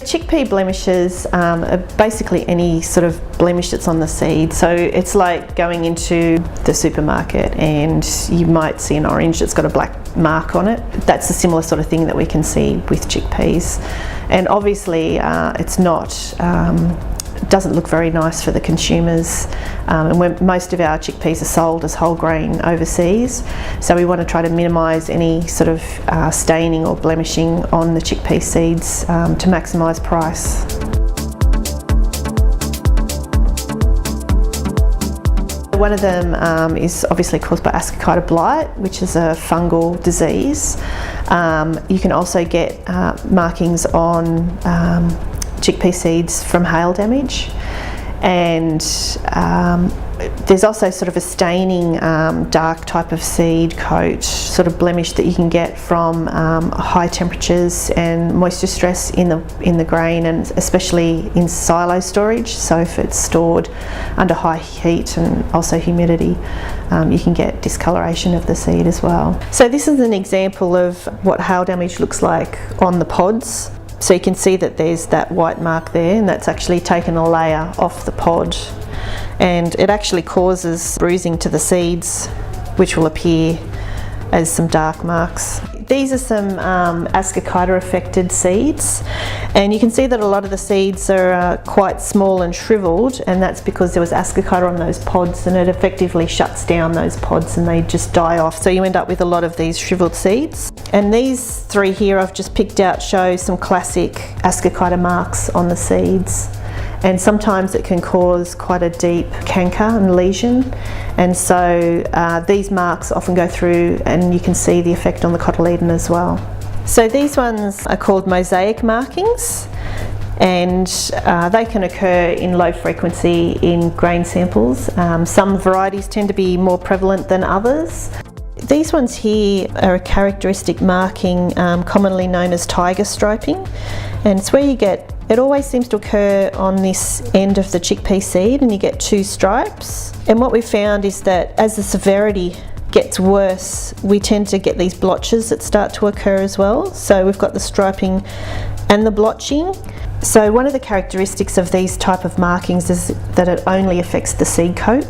Chickpea blemishes are basically any sort of blemish that's on the seed. So it's like going into the supermarket and you might see an orange that's got a black mark on it. That's a similar sort of thing that we can see with chickpeas. And obviously it's not, doesn't look very nice for the consumers, and most of our chickpeas are sold as whole grain overseas, so we want to try to minimise any sort of staining or blemishing on the chickpea seeds to maximise price. One of them is obviously caused by Ascochyta blight, which is a fungal disease. You can also get markings on chickpea seeds from hail damage, and there's also sort of a staining dark type of seed coat sort of blemish that you can get from high temperatures and moisture stress in the grain, and especially in silo storage. So if it's stored under high heat and also humidity, you can get discoloration of the seed as well. So this is an example of what hail damage looks like on the pods. So you can see that there's that white mark there, and that's actually taken a layer off the pod, and it actually causes bruising to the seeds, which will appear as some dark marks. These are some Ascochyta affected seeds, and you can see that a lot of the seeds are quite small and shriveled, and that's because there was Ascochyta on those pods, and it effectively shuts down those pods and they just die off. So you end up with a lot of these shriveled seeds. And these three here I've just picked out show some classic Ascochyta marks on the seeds. And sometimes it can cause quite a deep canker and lesion, and so these marks often go through and you can see the effect on the cotyledon as well. So these ones are called Mosaic markings, and they can occur in low frequency in grain samples. Some varieties tend to be more prevalent than others. These ones here are a characteristic marking commonly known as tiger striping, and it's where you get, it always seems to occur on this end of the chickpea seed, and you get two stripes. And what we've found is that as the severity gets worse, we tend to get these blotches that start to occur as well. So we've got the striping and the blotching. So one of the characteristics of these type of markings is that it only affects the seed coat.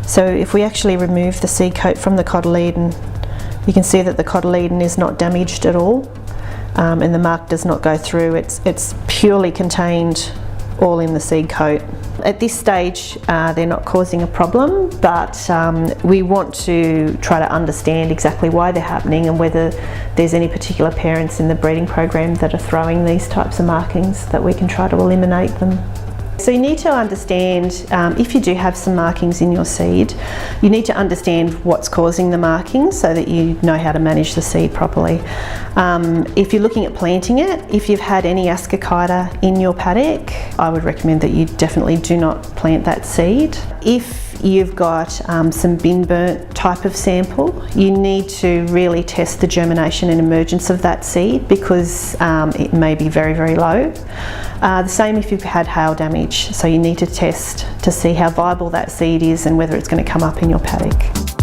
So if we actually remove the seed coat from the cotyledon, you can see that the cotyledon is not damaged at all, and the mark does not go through. It's purely contained all in the seed coat. At this stage, they're not causing a problem, but we want to try to understand exactly why they're happening and whether there's any particular parents in the breeding program that are throwing these types of markings that we can try to eliminate them. So you need to understand, if you do have some markings in your seed, you need to understand what's causing the markings so that you know how to manage the seed properly. If you're looking at planting it, if you've had any Ascochyta in your paddock, I would recommend that you definitely do not plant that seed. If you've got some bin burnt type of sample, you need to really test the germination and emergence of that seed, because it may be very, very low. The same if you've had hail damage, so you need to test to see how viable that seed is and whether it's going to come up in your paddock.